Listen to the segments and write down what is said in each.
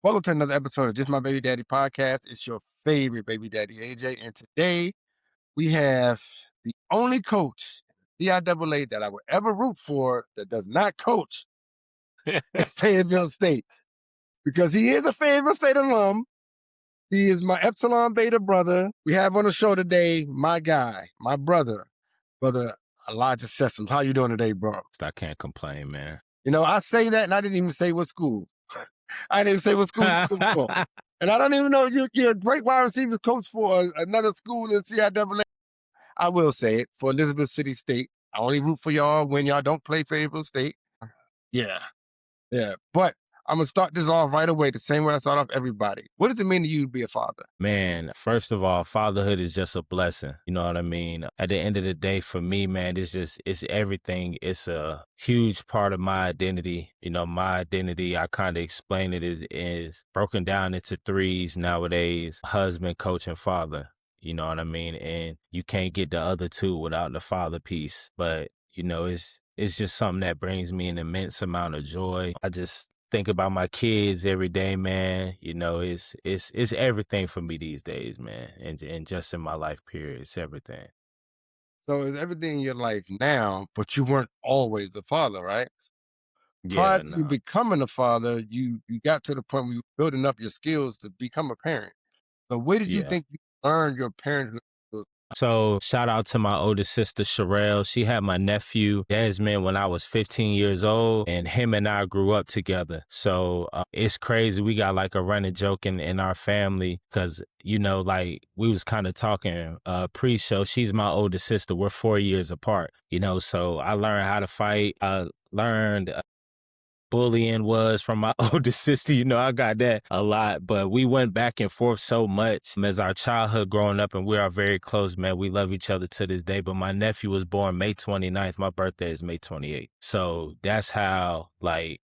Welcome to another episode of Just My Baby Daddy podcast. It's your favorite baby daddy, AJ. And today we have the only coach, CIAA, that I would ever root for that does not coach at Fayetteville State. Because he is a Fayetteville State alum. He is my Epsilon Beta brother. We have on the show today my guy, my brother Elijah Sessoms. How you doing today, bro? I can't complain, man. You know, I say that and I didn't even say what school. I didn't even say what school you was for. And I don't even know you're a great wide receivers coach for another school in CIAA. I will say it, for Elizabeth City State. I only root for y'all when y'all don't play Fayetteville State. Yeah. But I'm going to start this off right away, the same way I start off everybody. What does it mean to you to be a father? Man, first of all, fatherhood is just a blessing. You know what I mean? At the end of the day, for me, man, it's everything. It's a huge part of my identity. You know, my identity, I kind of explain it is broken down into threes nowadays: husband, coach, and father. You know what I mean? And you can't get the other two without the father piece. But, you know, it's just something that brings me an immense amount of joy. I just think about my kids every day, man. You know, it's everything for me these days, man. And just in my life period, it's everything. So it's everything in your life now, but you weren't always a father, right? Prior Yeah, to you no. becoming a father, you got to the point where you were building up your skills to become a parent. So where did you Yeah. think you learned your parenthood skills? So shout out to my older sister, Sherelle. She had my nephew, Desmond, when I was 15 years old, and him and I grew up together. So it's crazy. We got like a running joke in our family because, you know, like we was kind of talking pre-show. She's my older sister. We're 4 years apart, you know, so I learned how to fight. I learned bullying was from my older sister. You know, I got that a lot, but we went back and forth so much as our childhood growing up, and we are very close, man. We love each other to this day, but my nephew was born May 29th. My birthday is May 28th. So that's how, like,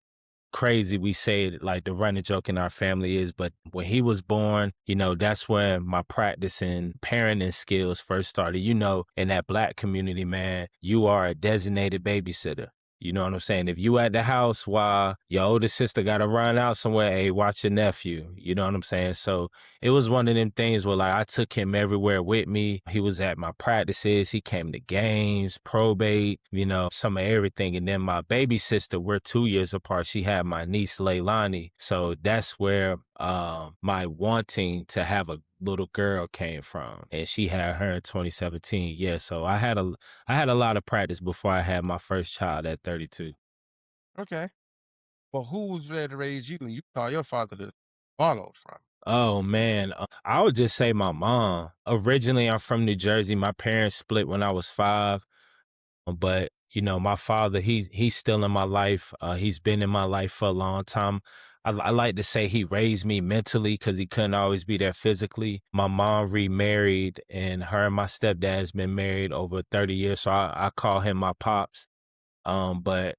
crazy we say it, like the running joke in our family is. But when he was born, you know, that's when my practice and parenting skills first started. You know, in that Black community, man, you are a designated babysitter. You know what I'm saying? If you at the house while your older sister got to run out somewhere, hey, watch your nephew. You know what I'm saying? So it was one of them things where, like, I took him everywhere with me. He was at my practices. He came to games, probate, you know, some of everything. And then my baby sister, we're 2 years apart. She had my niece, Leilani. So that's where my wanting to have a little girl came from, and she had her in 2017. Yeah, so I had a lot of practice before I had my first child at 32. Okay. Well, who was there to raise you and you call your father to follow from? Oh man, I would just say my mom. Originally, I'm from New Jersey. My parents split when I was 5, but you know, my father, he's still in my life. He's been in my life for a long time. I like to say he raised me mentally because he couldn't always be there physically. My mom remarried, and her and my stepdad's been married over 30 years, so I call him my pops. But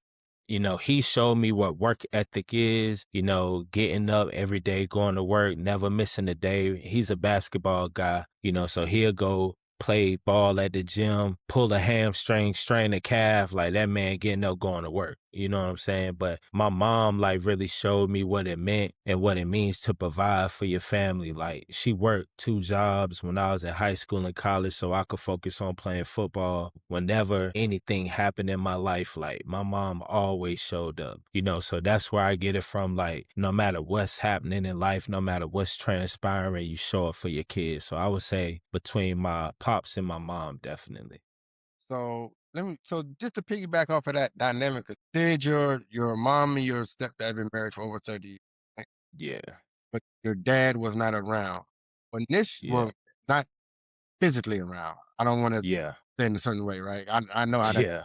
you know, he showed me what work ethic is, you know, getting up every day, going to work, never missing a day. He's a basketball guy, you know, so he'll go play ball at the gym, pull a hamstring, strain a calf, like that man getting up going to work. You know what I'm saying? But my mom like really showed me what it meant and what it means to provide for your family. Like she worked 2 jobs when I was in high school and college so I could focus on playing football. Whenever anything happened in my life, like my mom always showed up, you know, so that's where I get it from. Like no matter what's happening in life, no matter what's transpiring, you show up for your kids. So I would say between my pops and my mom, definitely. So just to piggyback off of that dynamic, did your mom and your stepdad been married for over 30 years, right? Yeah, But your dad was not around. yeah, Well, not physically around. I don't want to yeah, say in a certain way, right? I know how that, yeah,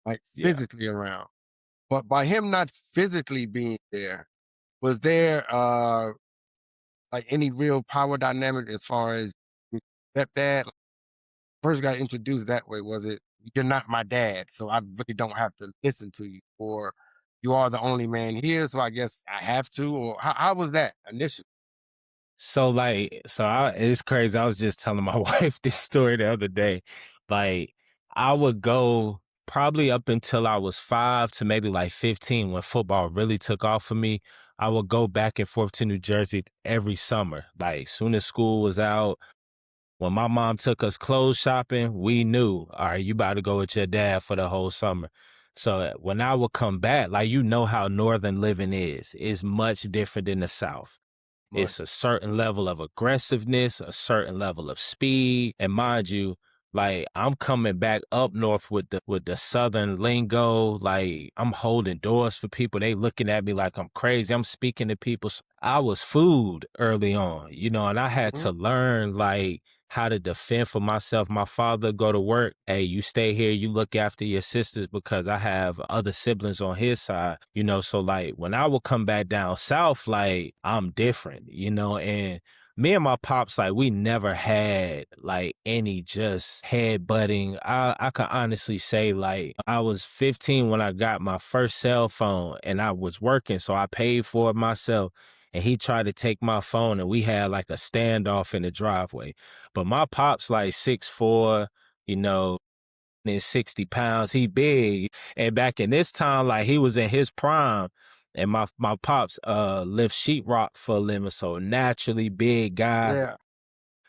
like yeah. physically around. But by him not physically being there, was there like any real power dynamic as far as your stepdad first got introduced that way? Was it, you're not my dad, so I really don't have to listen to you, or you are the only man here, so I guess I have to, or how was that initially? So like, it's crazy. I was just telling my wife this story the other day. Like, I would go probably up until I was 5 to maybe like 15 when football really took off for me. I would go back and forth to New Jersey every summer. Like soon as school was out, when my mom took us clothes shopping, we knew, all right, you about to go with your dad for the whole summer. So when I would come back, like, you know how northern living is. It's much different than the South. Much. It's a certain level of aggressiveness, a certain level of speed. And mind you, like, I'm coming back up north with the southern lingo. Like, I'm holding doors for people. They looking at me like I'm crazy. I'm speaking to people. I was food early on, you know, and I had Mhm. to learn like how to defend for myself. My father go to work. Hey, you stay here, you look after your sisters, because I have other siblings on his side, you know. So like when I would come back down south, like I'm different, you know. And me and my pops, like, we never had like any just head butting. I can honestly say, like, I was 15 when I got my first cell phone and I was working, so I paid for it myself. And he tried to take my phone and we had like a standoff in the driveway. But my pop's like 6'4", you know, and 60 pounds. He big. And back in this time, like, he was in his prime. And my pops lift sheetrock for a living, so naturally big guy. Yeah.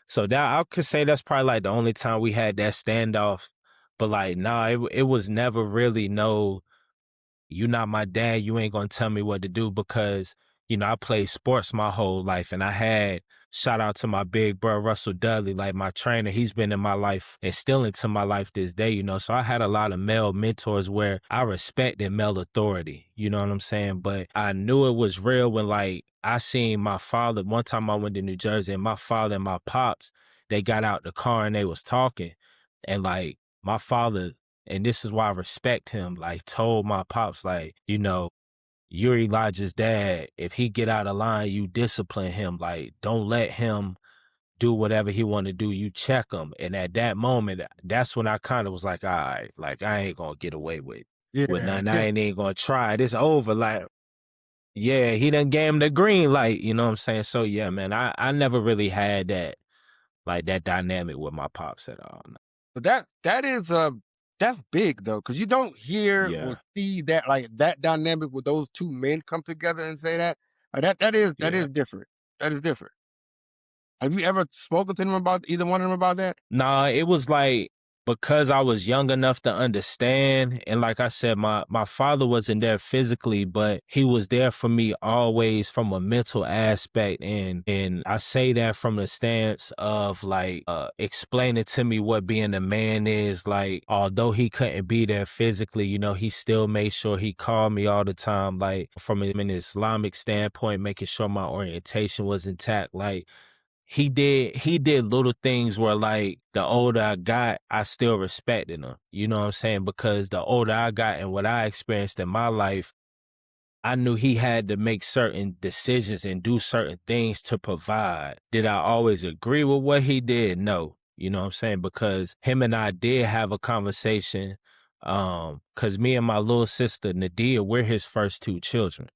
So that, I could say that's probably like the only time we had that standoff. But like, nah, it was never really no, you not my dad, you ain't gonna tell me what to do, because, you know, I played sports my whole life, and I had, shout out to my big bro, Russell Dudley, like my trainer, he's been in my life and still into my life this day, you know. So I had a lot of male mentors where I respected male authority, you know what I'm saying? But I knew it was real when, like, I seen my father, one time I went to New Jersey, and my father and my pops, they got out the car and they was talking. And like, my father, and this is why I respect him, like, told my pops, like, you know, you're Elijah's dad. If he get out of line, you discipline him. Like, don't let him do whatever he want to do. You check him. And at that moment, that's when I kind of was like, all right, like, I ain't gonna get away with Yeah. nothing. I ain't even gonna try it. It's over. Like, yeah, he done gave him the green light. You know what I'm saying? So yeah, man, I never really had that, like, that dynamic with my pops at all. No. So that is that's big though, because you don't hear or Yeah, see that, like, that dynamic with those two men come together and say that. That yeah. is different. That is different. Have you ever spoken to them about either one of them about that? Nah, it was like, because I was young enough to understand, and like I said, my father wasn't there physically, but he was there for me always from a mental aspect, and I say that from the stance of like explaining to me what being a man is. Like, although he couldn't be there physically, you know, he still made sure he called me all the time, like from an Islamic standpoint, making sure my orientation was intact. Like, he did little things where, like, the older I got, I still respected him. You know what I'm saying? Because the older I got and what I experienced in my life, I knew he had to make certain decisions and do certain things to provide. Did I always agree with what he did? No. You know what I'm saying? Because him and I did have a conversation. Cause me and my little sister Nadia, we're his first two children.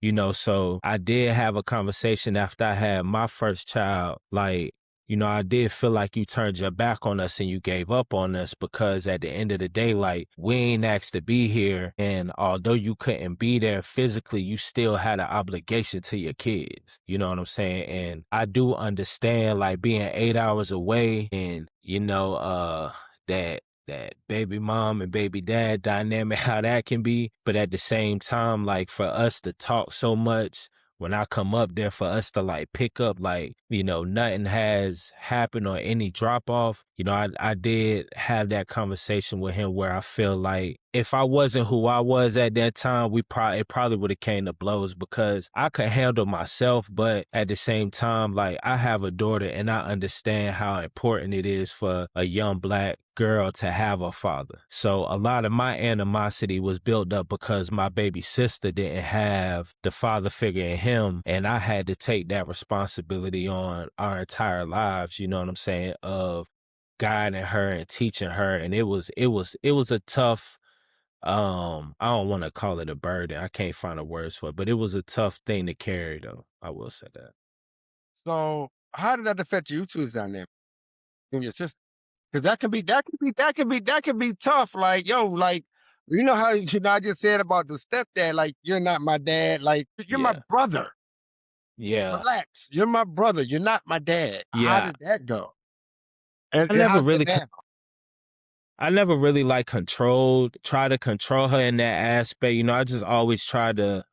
You know, so I did have a conversation after I had my first child. Like, you know, I did feel like you turned your back on us and you gave up on us, because at the end of the day, like, we ain't asked to be here. And although you couldn't be there physically, you still had an obligation to your kids. You know what I'm saying? And I do understand, like, being 8 hours away and, you know, that baby mom and baby dad dynamic, how that can be. But at the same time, like, for us to talk so much, when I come up there, for us to like pick up, like, you know, nothing has happened or any drop off, you know, I did have that conversation with him where I feel like if I wasn't who I was at that time, it probably would have came to blows, because I could handle myself. But at the same time, like, I have a daughter and I understand how important it is for a young black girl to have a father. So a lot of my animosity was built up because my baby sister didn't have the father figure in him. And I had to take that responsibility on our entire lives, you know what I'm saying, of guiding her and teaching her. And it was a tough, I don't want to call it a burden. I can't find the words for it, but it was a tough thing to carry though. I will say that. So how did that affect you two's dynamic, you and your sister? Because that can be tough. Like, yo, like, You know how I just said about the stepdad, like, "You're not my dad," like, "You're my Yeah. brother. Yeah. Relax. You're my brother. You're not my dad." How Yeah. did that go? And I never how's that really now? I never really like try to control her in that aspect. You know, I just always try to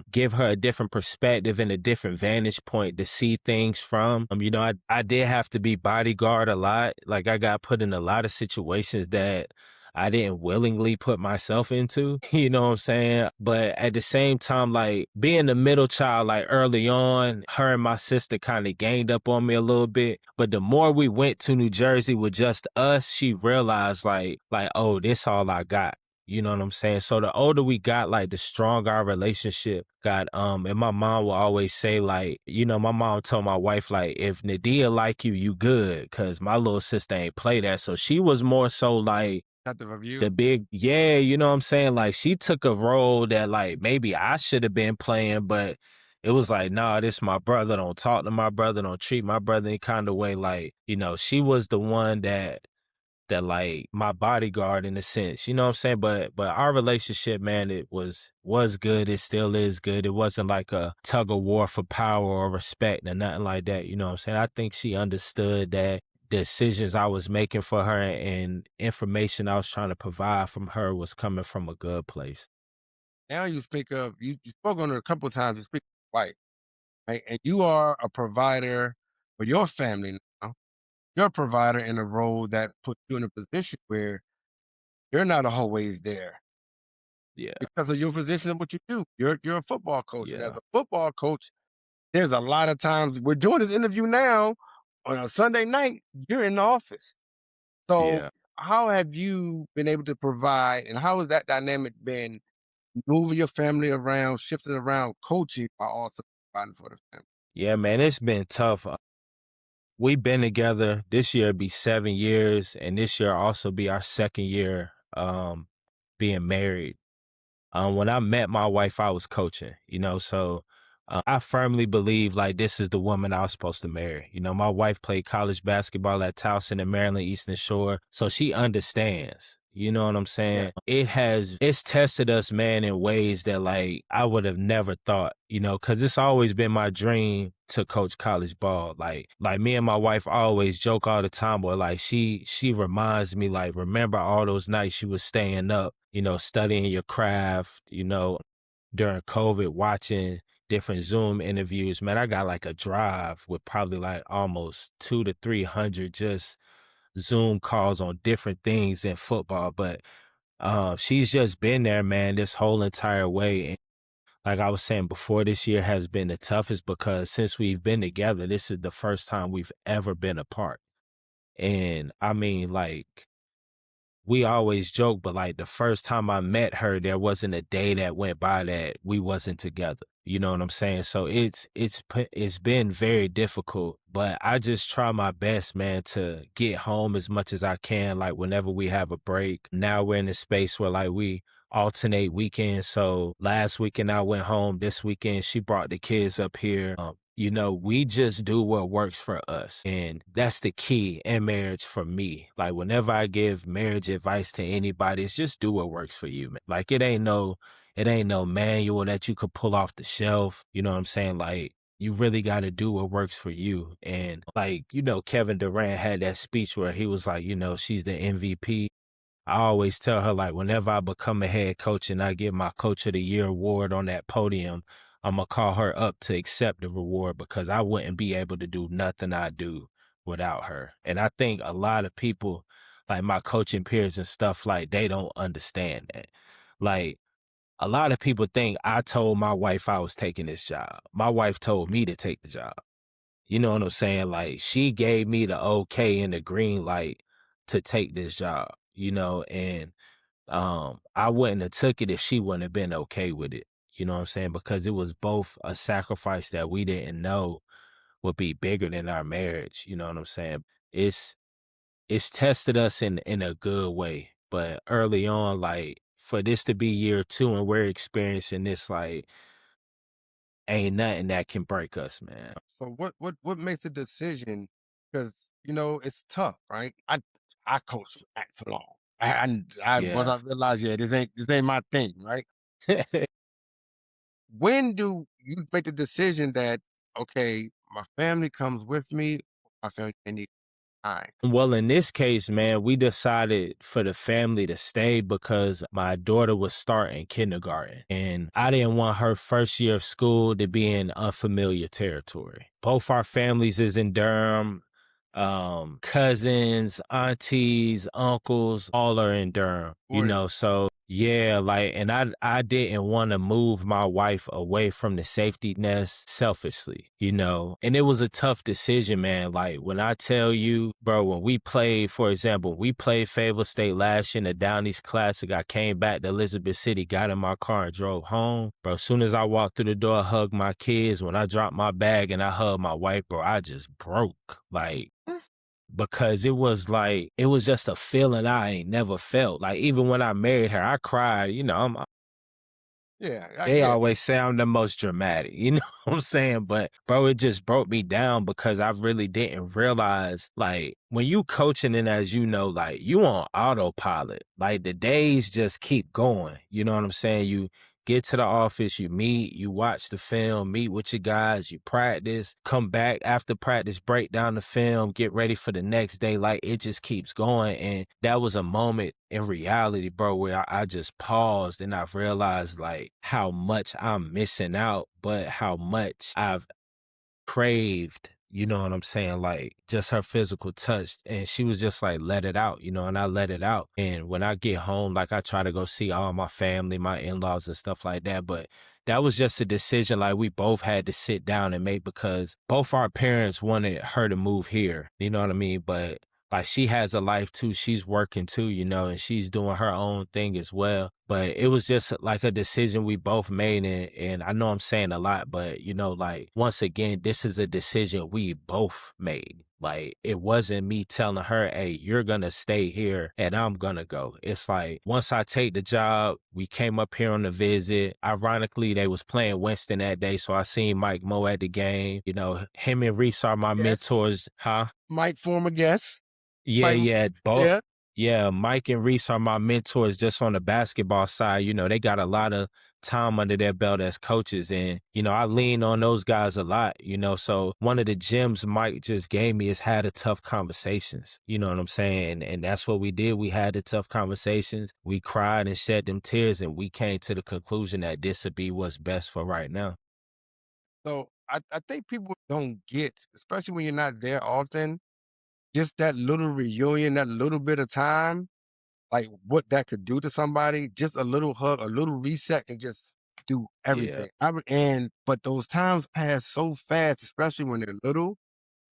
give her a different perspective and a different vantage point to see things from. You know, I did have to be bodyguard a lot. Like I got put in a lot of situations that I didn't willingly put myself into. You know what I'm saying? But at the same time, like being the middle child, like early on, her and my sister kind of gained up on me a little bit. But the more we went to New Jersey with just us, she realized like, oh, this all I got. You know what I'm saying? So the older we got, like the stronger our relationship got. And my mom will always say, like, you know, my mom told my wife, like, if Nadia like you, you good. Cause my little sister ain't play that. So she was more so like, Nothing of you? the big, yeah, you know what I'm saying? Like she took a role that like maybe I should have been playing, but it was like, nah, this my brother. Don't talk to my brother. Don't treat my brother any kind of way. Like, you know, she was the one that like my bodyguard in a sense, you know what I'm saying? But our relationship, man, it was good. It still is good. It wasn't like a tug of war for power or respect or nothing like that. You know what I'm saying? I think she understood that decisions I was making for her and information I was trying to provide from her was coming from a good place. Now you speak of you spoke on it a couple of times, you speak of wife, right? And you are a provider for your family now. You're a provider in a role that puts you in a position where you're not always there Yeah. because of your position of what you do. You're a football coach. And as Yeah. a football coach, there's a lot of times we're doing this interview now on a Sunday night, you're in the office. So Yeah. how have you been able to provide and how has that dynamic been moving your family around, shifting around, coaching while also providing for the family? Yeah, man, it's been tough. We've been together. This year be 7 years, and this year also be our second year being married. When I met my wife, I was coaching, you know, so I firmly believe like this is the woman I was supposed to marry. You know, my wife played college basketball at Towson in Maryland, Eastern Shore, so she understands. You know what I'm Yeah. saying? It's tested us, man, in ways that like I would have never thought, you know, cause it's always been my dream to coach college ball. Like me and my wife always joke all the time, but like she reminds me like, remember all those nights you was staying up, you know, studying your craft, you know, during COVID, watching different Zoom interviews. Man, I got like a drive with probably like almost 200 to 300 just Zoom calls on different things in football. But she's just been there, man, this whole entire way. And like I was saying before, this year has been the toughest because since we've been together, this is the first time we've ever been apart. And I mean, like, we always joke, but like the first time I met her, there wasn't a day that went by that we wasn't together. You know what I'm saying? So it's been very difficult, but I just try my best, man, to get home as much as I can. Like whenever we have a break. Now we're in a space where like we alternate weekends. So last weekend I went home. This weekend she brought the kids up here. You know, we just do what works for us. And that's the key in marriage for me. Like whenever I give marriage advice to anybody, it's just do what works for you, man. Like it ain't no manual that you could pull off the shelf. You know what I'm saying? Like you really got to do what works for you. And like, you know, Kevin Durant had that speech where he was like, you know, she's the MVP. I always tell her, like, whenever I become a head coach and I get my Coach of the Year award on that podium, I'm going to call her up to accept the reward because I wouldn't be able to do nothing I do without her. And I think a lot of people, like my coaching peers and stuff, like, they don't understand that. Like, a lot of people think I told my wife I was taking this job. My wife told me to take the job. You know what I'm saying? Like she gave me the okay and the green light to take this job, you know, and I wouldn't have took it if she wouldn't have been okay with it. You know what I'm saying? Because it was both a sacrifice that we didn't know would be bigger than our marriage. You know what I'm saying? It's it's tested us in a good way. But early on, like for this to be year two and we're experiencing this, like ain't nothing that can break us, man. So what makes a decision? Because it's tough, right? I coached for long. I once Yeah. I realized, yeah, this ain't my thing, right? When do you make the decision that, okay, my family comes with me, my family they need time? Well, in this case, man, we decided for the family to stay because my daughter was starting kindergarten and I didn't want her first year of school to be in unfamiliar territory. Both our families is in Durham. Cousins, aunties, uncles, all are in Durham, Boys, so yeah, like, and I didn't want to move my wife away from the safety nest selfishly, and it was a tough decision, man. Like, when I tell you, bro, when we played, for example, we played Fayetteville State last year in the Down East Classic. I came back to Elizabeth City, got in my car and drove home. Bro, as soon as I walked through the door, I hugged my kids. When I dropped my bag and I hugged my wife, bro, I just broke. Like, mm, because it was just a feeling I ain't never felt. Like, even when I married her, I cried. yeah, They yeah. always say I'm the most dramatic, you know what I'm saying? But bro, it just broke me down because I really didn't realize, like, when you coaching and as you know, like, you on autopilot. Like, the days just keep going. You know what I'm saying? You get to the office, you meet, you watch the film, meet with your guys, you practice, come back after practice, break down the film, get ready for the next day. Like, it just keeps going. And that was a moment in reality, bro, where I just paused and I realized, like, how much I'm missing out, but how much I've craved, you know what I'm saying? Like, just her physical touch. And she was just like, let it out, and I let it out. And when I get home, like, I try to go see all my family, my in-laws and stuff like that. But that was just a decision like we both had to sit down and make because both our parents wanted her to move here. You know what I mean? But like, she has a life too. She's working too, and she's doing her own thing as well. But it was just like a decision we both made. And I know I'm saying a lot, but like, once again, this is a decision we both made. Like, it wasn't me telling her, hey, you're going to stay here and I'm going to go. It's like, once I take the job, we came up here on the visit. Ironically, they was playing Winston that day. So I seen Mike Moe at the game. Him and Reese are my Yes, mentors. Huh? might form a guess. Yeah, Might, yeah, yeah. yeah, Mike and Reese are my mentors just on the basketball side. They got a lot of time under their belt as coaches. And, I lean on those guys a lot, So one of the gems Mike just gave me is had the tough conversations. You know what I'm saying? And that's what we did. We had the tough conversations. We cried and shed them tears, and we came to the conclusion that this would be what's best for right now. So I think people don't get, especially when you're not there often, just that little reunion, that little bit of time, like what that could do to somebody. Just a little hug, a little reset can just do Yeah, everything. But those times pass so fast, especially when they're little.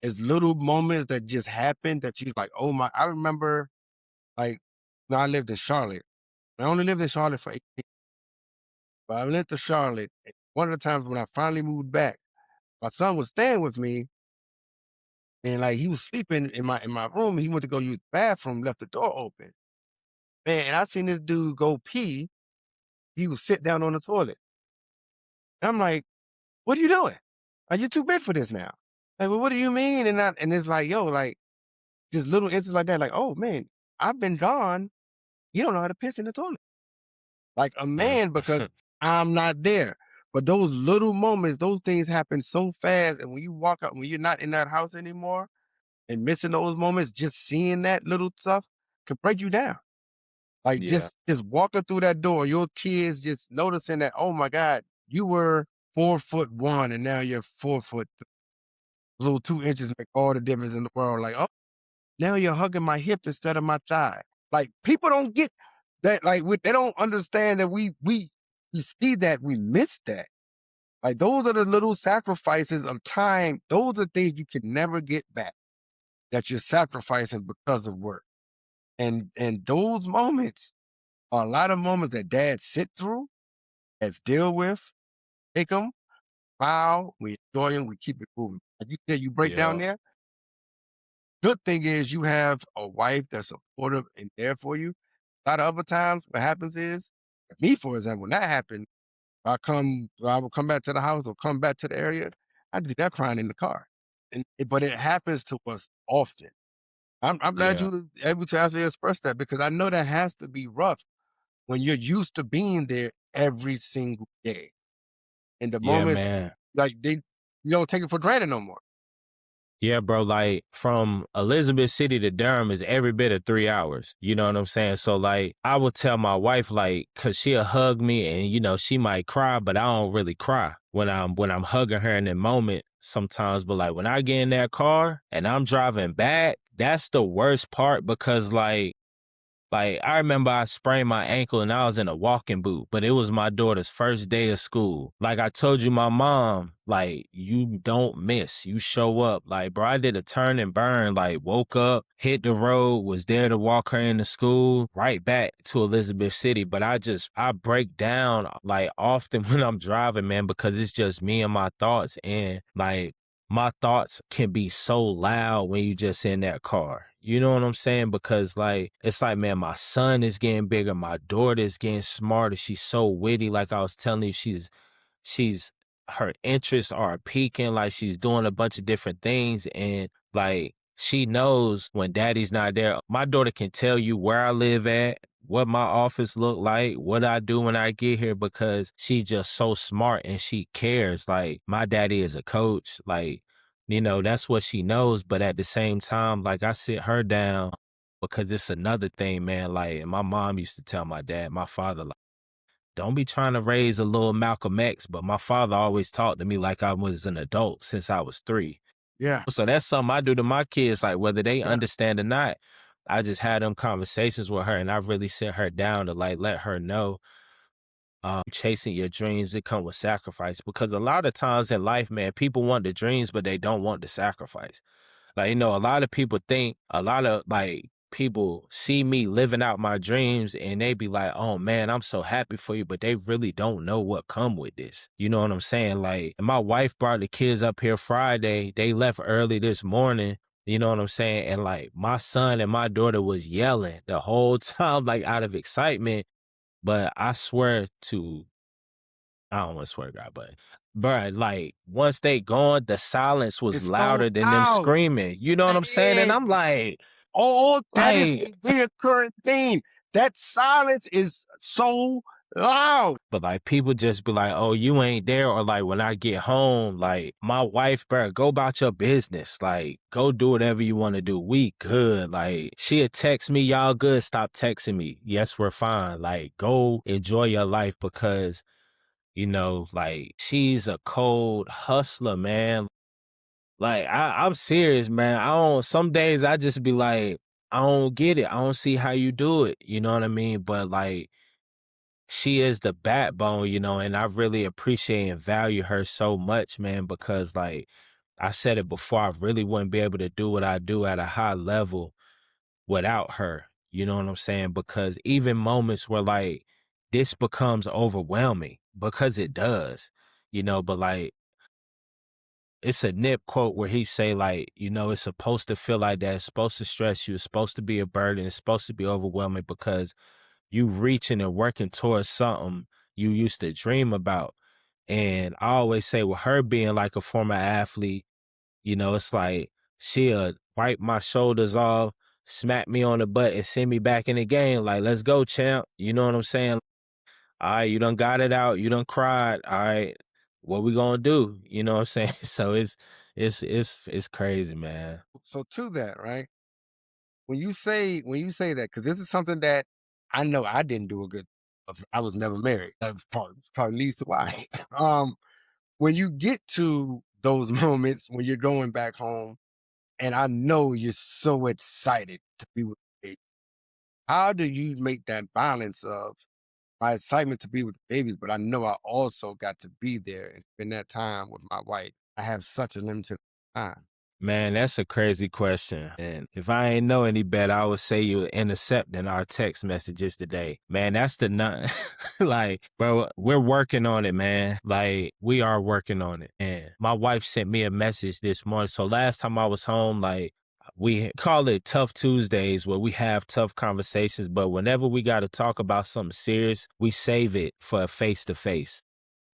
It's little moments that just happen that you're like, oh my! I remember, like, when I lived in Charlotte. I only lived in Charlotte for 18, but I went to Charlotte. And one of the times when I finally moved back, my son was staying with me, and like he was sleeping in my room. He went to go use the bathroom, left the door open. Man, and I seen this dude go pee. He was sit down on the toilet. And I'm like, "What are you doing? Are you too big for this now?" Like, "Well, what do you mean?" And it's like, yo, like, just little instances like that, like, "Oh, man, I've been gone. You don't know how to piss in the toilet." Like a mm, man, because I'm not there. But those little moments, those things happen so fast, and when you walk up when you're not in that house anymore and missing those moments, just seeing that little stuff could break you down. Like, yeah, just walking through that door, your kids just noticing that, "Oh my god, you were 4'1" and now you're 4 foot. Little 2 inches make all the difference in the world. Like, "Oh, now you're hugging my hip instead of my thigh." Like, people don't get that, like, they don't understand that we see that, we miss that. Like, those are the little sacrifices of time. Those are things you can never get back that you're sacrificing because of work. And those moments are a lot of moments that dads sit through, dads deal with, take them, smile, we enjoy them, we keep it moving. Like you said, you break down yeah, there. Good thing is you have a wife that's supportive and there for you. A lot of other times, what happens is, me, for example, when that happened, I will come back to the house or come back to the area, I did that crying in the car. But it happens to us often. I'm glad Yeah. you were able to actually express that because I know that has to be rough when you're used to being there every single day. And the Yeah, moments man. like you don't take it for granted no more. Yeah, bro, like from Elizabeth City to Durham is every bit of 3 hours. You know what I'm saying? So like I would tell my wife, like, cause she'll hug me and she might cry, but I don't really cry when I'm hugging her in that moment sometimes. But like when I get in that car and I'm driving back, that's the worst part because like, I remember I sprained my ankle and I was in a walking boot, but it was my daughter's first day of school. Like I told you, my mom, like, you don't miss. You show up. Like, bro, I did a turn and burn, like, woke up, hit the road, was there to walk her into school, right back to Elizabeth City. But I break down, like, often when I'm driving, man, because it's just me and my thoughts. And, like, my thoughts can be so loud when you just in that car. You know what I'm saying? Because like, it's like, man, my son is getting bigger. My daughter is getting smarter. She's so witty. Like I was telling you, she's her interests are peaking, like she's doing a bunch of different things, and like she knows when daddy's not there. My daughter can tell you where I live at, what my office look like, what I do when I get here, because she's just so smart and she cares. Like my daddy is a coach, like, that's what she knows. But at the same time, like I sit her down because it's another thing, man. Like, and my mom used to tell my dad, my father, like, don't be trying to raise a little Malcolm X, but my father always talked to me like I was an adult since I was 3. Yeah, So that's something I do to my kids, like whether they yeah. understand or not. I just had them conversations with her and I really sit her down to like let her know chasing your dreams, it come with sacrifice. Because a lot of times in life, man, people want the dreams, but they don't want the sacrifice. Like, a lot of people think, a lot of like people see me living out my dreams and they be like, oh man, I'm so happy for you. But they really don't know what come with this. You know what I'm saying? Like, my wife brought the kids up here Friday. They left early this morning. You know what I'm saying? And like my son and my daughter was yelling the whole time, like out of excitement. But I swear to I don't want to swear to God, but bruh, like once they gone, the silence was It's so louder than them loud. screaming. You know what I'm saying? And Man, I'm all that is like, a reoccurring theme. That silence is so loud. but like people just be like, oh, you ain't there. Or like when I get home, like my wife, bruh, go about your business. Like, go do whatever you want to do. We good. Like, she'll text me, y'all good. Stop texting me. Yes, we're fine. Like, go enjoy your life because like she's a cold hustler, man. Like I'm serious, man. Some days I just be like, I don't get it. I don't see how you do it. You know what I mean? But like she is the backbone, and I really appreciate and value her so much, man, because like I said it before, I really wouldn't be able to do what I do at a high level without her. You know what I'm saying? Because even moments where like this becomes overwhelming, because it does, but like it's a Nip quote where he say like, it's supposed to feel like that. It's supposed to stress you. It's supposed to be a burden. It's supposed to be overwhelming because you reaching and working towards something you used to dream about. And I always say with her being like a former athlete, it's like she'll wipe my shoulders off, smack me on the butt and send me back in the game. Like, let's go, champ. You know what I'm saying? All right, you done got it out. You done cried. All right, what we gonna do? You know what I'm saying? So it's crazy, man. So to that, right? When you say that, because this is something that I know I didn't do a good. I was never married. That probably leads to why. When you get to those moments when you're going back home, and I know you're so excited to be with the baby, how do you make that balance of my excitement to be with the babies, but I know I also got to be there and spend that time with my wife? I have such a limited time. Man, that's a crazy question. And if I ain't know any better, I would say you intercepting our text messages today. Man, that's the nut. Like, bro, we're working on it, man. Like, we are working on it. And my wife sent me a message this morning. So last time I was home, like, we call it Tough Tuesdays where we have tough conversations, but whenever we got to talk about something serious, we save it for a face to face.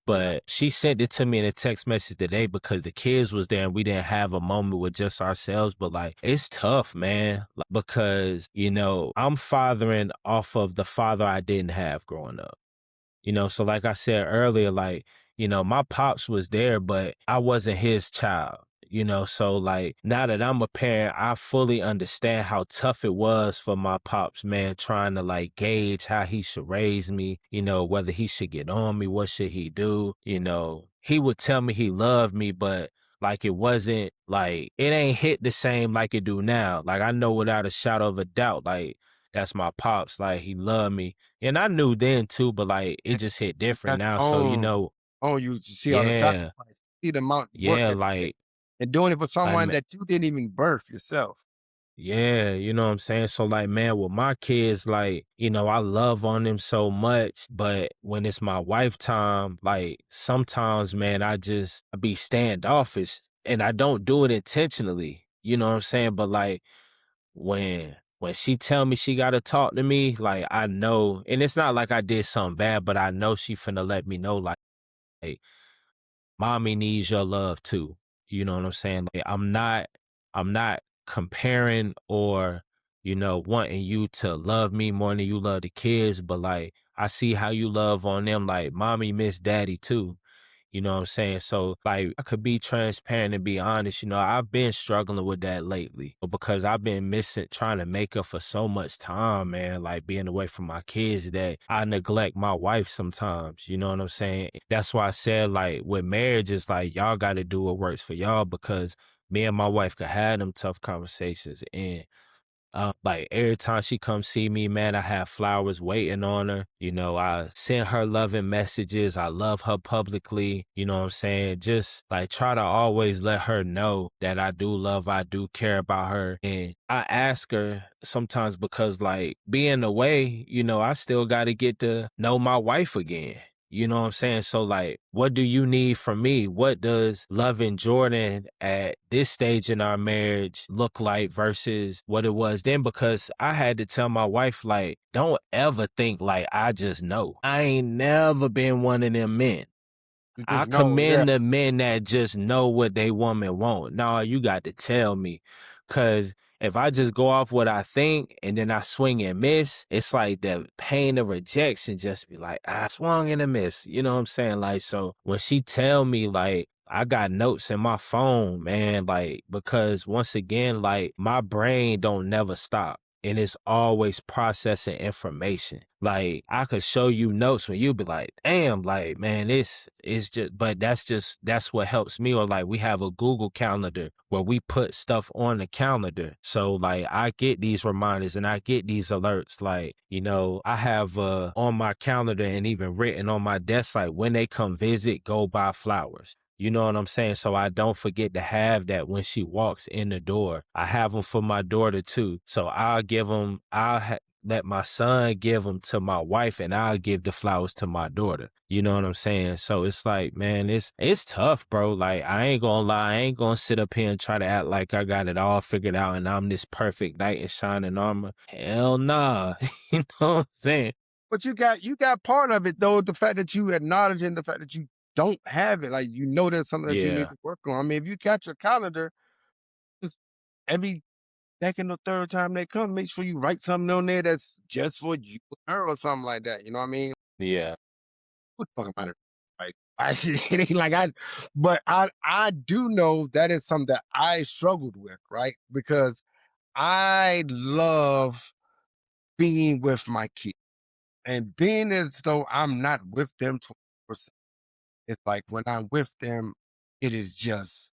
Yeah. But she sent it to me in a text message today because the kids was there and we didn't have a moment with just ourselves. But like, it's tough, man, because, you know, I'm fathering off of the father I didn't have growing up. You know, so like I said earlier, like, you know, my pops was there, but I wasn't his child. You know, so like now that I'm a parent, I fully understand how tough it was for my pops, man, trying to like gauge how he should raise me, you know, whether he should get on me, what should he do? You know, he would tell me he loved me, but like it wasn't like it ain't hit the same like it do now. Like I know without a shadow of a doubt, like that's my pops, like he loved me. And I knew then too, but like it And just hit you different got now. your So, you own. know, Oh, you see all the yeah, sacrifice, see the amount of work yeah, that you did, like, and doing it for like, someone that you didn't even birth yourself. yeah, you know what I'm saying? So like, man, with my kids, like, you know, I love on them so much, but when it's my wife time, like sometimes, man, I be standoffish and I don't do it intentionally. You know what I'm saying? But like when she tell me she gotta talk to me, like I know, and it's not like I did something bad, but I know she finna let me know like, hey, mommy needs your love too. You know what I'm saying? Like I'm not comparing or, you know, wanting you to love me more than you love the kids, but like I see how you love on them. Like mommy miss daddy too. You know what I'm saying? So like I could be transparent and be honest, you know, I've been struggling with that lately because I've been missing trying to make up for so much time, man, like being away from my kids that I neglect my wife sometimes. You know what I'm saying? That's why I said like with marriage, it's like y'all gotta do what works for y'all because me and my wife could have them tough conversations and like every time she comes see me, man, I have flowers waiting on her. You know, I send her loving messages. I love her publicly. You know what I'm saying? Just like try to always let her know that I do love, I do care about her. And I ask her sometimes because like being away, you know, I still got to get to know my wife again. You know what I'm saying? So like, what do you need from me? What does loving Jordan at this stage in our marriage look like versus what it was then? Because I had to tell my wife, like, don't ever think like I just know. I ain't never been one of them men. You I just know, yeah. commend the men that just know what they woman want. No, you got to tell me. Cause if I just go off what I think and then I swing and miss, it's like the pain of rejection just be like, I swung and a miss. You know what I'm saying? Like, so when she tell me like, I got notes in my phone, man, like, because once again, like my brain don't never stop and it's always processing information. Like I could show you notes when you be like, damn, like, man, it's just, but that's what helps me. Or like we have a Google calendar where we put stuff on the calendar. So like I get these reminders and I get these alerts. Like, you know, I have on my calendar and even written on my desk, like when they come visit, go buy flowers. You know what I'm saying? So I don't forget to have that when she walks in the door. I have them for my daughter too. So I'll give them, let my son give them to my wife and I'll give the flowers to my daughter. You know what I'm saying? So it's like, man, it's tough, bro. Like I ain't gonna lie, I ain't gonna sit up here and try to act like I got it all figured out and I'm this perfect knight in shining armor. Hell nah. You know what I'm saying? But you got part of it though, the fact that you acknowledging the fact that you don't have it, like, you know there's something that you need Yeah. to work on. I mean, if you got your calendar, just every second or third time they come, make sure you write something on there that's just for you and her or something like that, you know what I mean? Yeah. What the fuck am I like, I it ain't like but I do know that is something that I struggled with, right? Because I love being with my kids and being as though I'm not with them 20%. It's like when I'm with them, it is just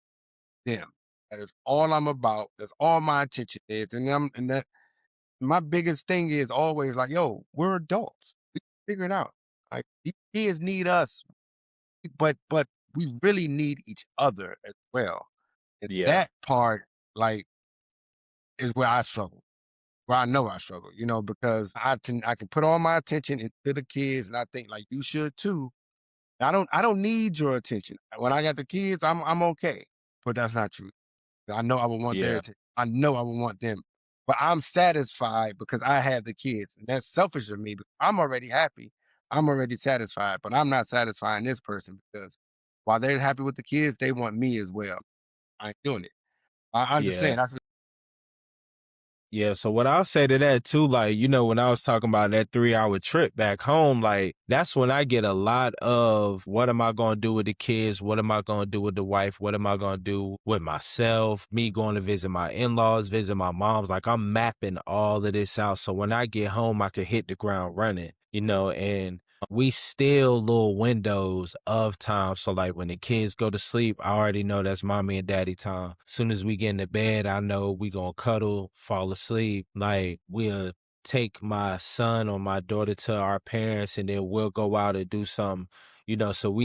them. That is all I'm about. That's all my attention is. And that my biggest thing is always like, yo, we're adults. We figure it out. Like these kids need us, but we really need each other as well. And Yeah. that part, like, is where I struggle. Where I know I struggle, because I can put all my attention into the kids, and I think like you should too. I don't need your attention. When I got the kids, I'm okay. But that's not true. I know I would want their Yeah. attention. I know I would want them. But I'm satisfied because I have the kids. And that's selfish of me, but I'm already happy. I'm already satisfied, but I'm not satisfying this person because while they're happy with the kids, they want me as well. I ain't doing it. I Yeah. understand. I said, Yeah, so what I'll say to that too, like, when I was talking about that 3-hour trip back home, like, that's when I get a lot of what am I going to do with the kids? What am I going to do with the wife? What am I going to do with myself? Me going to visit my in-laws, visit my moms. Like, I'm mapping all of this out. So when I get home, I can hit the ground running, and we still little windows of time. So like when the kids go to sleep, I already know that's mommy and daddy time. Soon as we get into bed, I know we gonna cuddle, fall asleep. Like we'll take my son or my daughter to our parents and then we'll go out and do something, so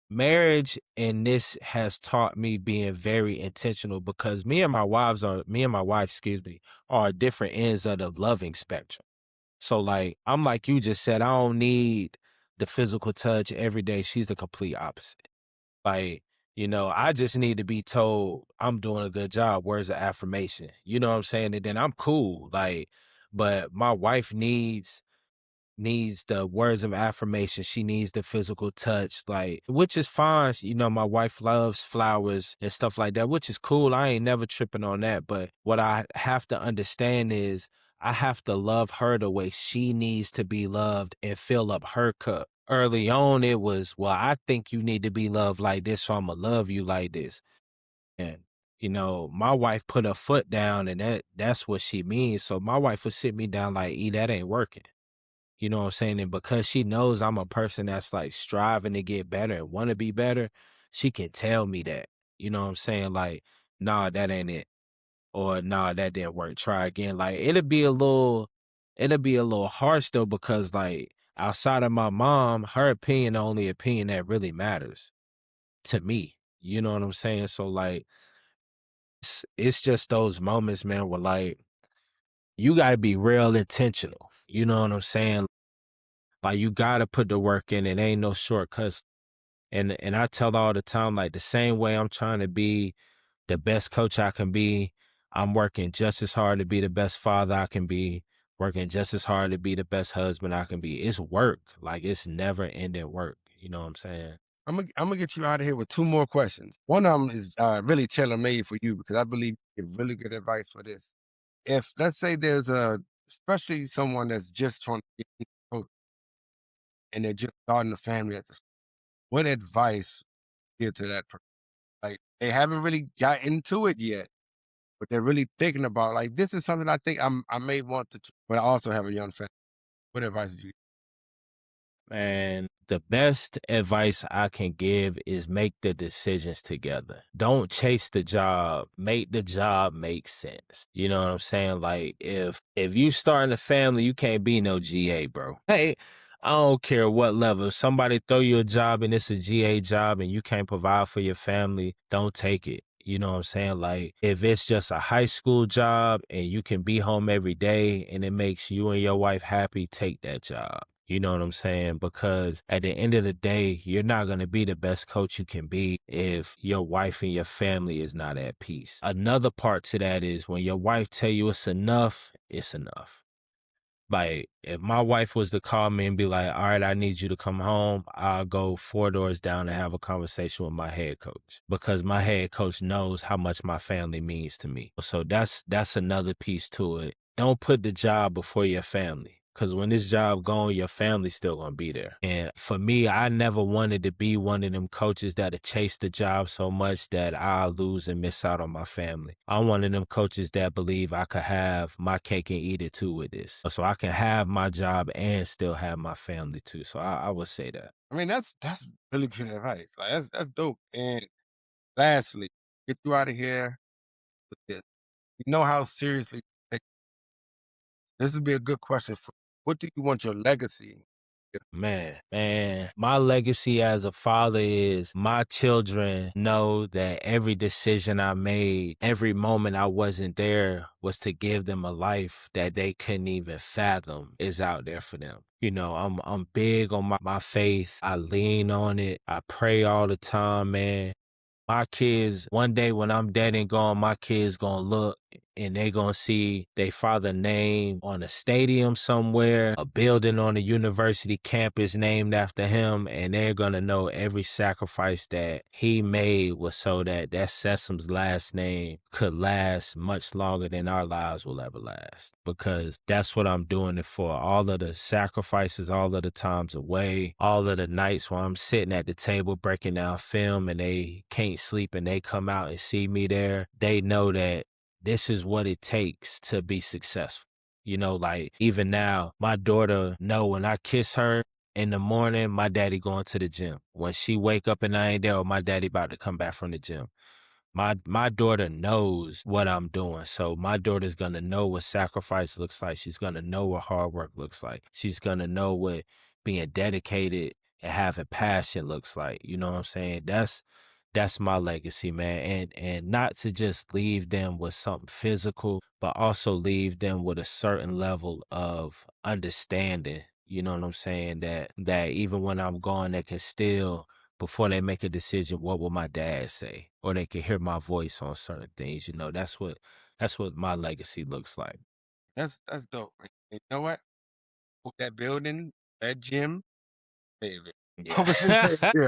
marriage and this has taught me being very intentional because me and my wife, excuse me, are different ends of the loving spectrum. So like I'm like you just said, I don't need the physical touch every day. She's the complete opposite. Like, I just need to be told I'm doing a good job. Where's the affirmation? You know what I'm saying? And then I'm cool. Like, but my wife needs the words of affirmation. She needs the physical touch, like, which is fine. My wife loves flowers and stuff like that, which is cool. I ain't never tripping on that. But what I have to understand is I have to love her the way she needs to be loved and fill up her cup. Early on, it was, well, I think you need to be loved like this, so I'm going to love you like this. And, my wife put her foot down and that's what she means. So my wife would sit me down like, E, that ain't working. You know what I'm saying? And because she knows I'm a person that's like striving to get better and want to be better, she can tell me that. You know what I'm saying? Like, nah, that ain't it. Or nah, that didn't work. Try again. Like it'll be a little harsh though, because like outside of my mom, her opinion, the only opinion that really matters to me. You know what I'm saying? So like it's just those moments, man, where like you gotta be real intentional. You know what I'm saying? Like you gotta put the work in. It ain't no shortcuts. And I tell all the time, like the same way I'm trying to be the best coach I can be, I'm working just as hard to be the best father I can be, working just as hard to be the best husband I can be. It's work. Like it's never ending work. You know what I'm saying? I'm gonna get you out of here with two more questions. One of them is really tailor made for you because I believe you give really good advice for this. If let's say there's especially someone that's just trying to get into coach and they're just starting a family at the, what advice you give to that person? Like they haven't really got into it yet, but they're really thinking about like this is something I think I may want to, but I also have a young family. What advice do you? And the best advice I can give is make the decisions together. Don't chase the job. Make the job make sense. You know what I'm saying? Like if you starting a family, you can't be no GA, bro. Hey, I don't care what level. If somebody throw you a job and it's a GA job and you can't provide for your family, don't take it. You know what I'm saying? Like if it's just a high school job and you can be home every day and it makes you and your wife happy, take that job. You know what I'm saying? Because at the end of the day, you're not going to be the best coach you can be if your wife and your family is not at peace. Another part to that is when your wife tell you it's enough, it's enough. Like, if my wife was to call me and be like, all right, I need you to come home, I'll go 4 doors down and have a conversation with my head coach because my head coach knows how much my family means to me. So that's another piece to it. Don't put the job before your family. Because when this job gone, your family's still going to be there. And for me, I never wanted to be one of them coaches that chase the job so much that I'll lose and miss out on my family. I'm one of them coaches that believe I could have my cake and eat it too with this. So I can have my job and still have my family too. So I would say that. I mean, that's really good advice. Like that's dope. And lastly, get you out of here with this. You know how seriously take- this would be a good question for what do you want your legacy? Man, my legacy as a father is my children know that every decision I made, every moment I wasn't there was to give them a life that they couldn't even fathom is out there for them. I'm big on my faith. I lean on it. I pray all the time, man. My kids, one day when I'm dead and gone, my kids gonna look and they gonna see their father name on a stadium somewhere, a building on a university campus named after him, and they're gonna know every sacrifice that he made was so that Sessom's last name could last much longer than our lives will ever last. Because that's what I'm doing it for. All of the sacrifices, all of the times away, all of the nights where I'm sitting at the table breaking down film and they can't sleep and they come out and see me there, they know that this is what it takes to be successful. You know, like even now, my daughter know when I kiss her in the morning, my daddy going to the gym. When she wake up and I ain't there, my daddy about to come back from the gym. My daughter knows what I'm doing. So my daughter's gonna know what sacrifice looks like. She's gonna know what hard work looks like. She's gonna know what being dedicated and having passion looks like. You know what I'm saying? That's my legacy, man. And not to just leave them with something physical, but also leave them with a certain level of understanding. You know what I'm saying? That even when I'm gone, they can still, before they make a decision, what will my dad say? Or they can hear my voice on certain things. You know, that's what my legacy looks like. That's dope. And you know what? That building, that gym, favorite. Yeah. Yeah.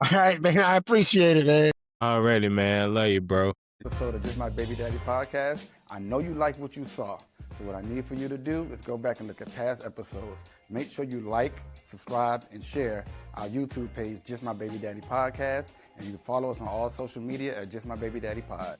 All right, man. I appreciate it, man. Already, man. Love you, bro. Episode of Just My Baby Daddy podcast. I know you like what you saw. So what I need for you to do is go back and look at past episodes. Make sure you like, subscribe, and share our YouTube page, Just My Baby Daddy podcast. And you can follow us on all social media at Just My Baby Daddy Pod.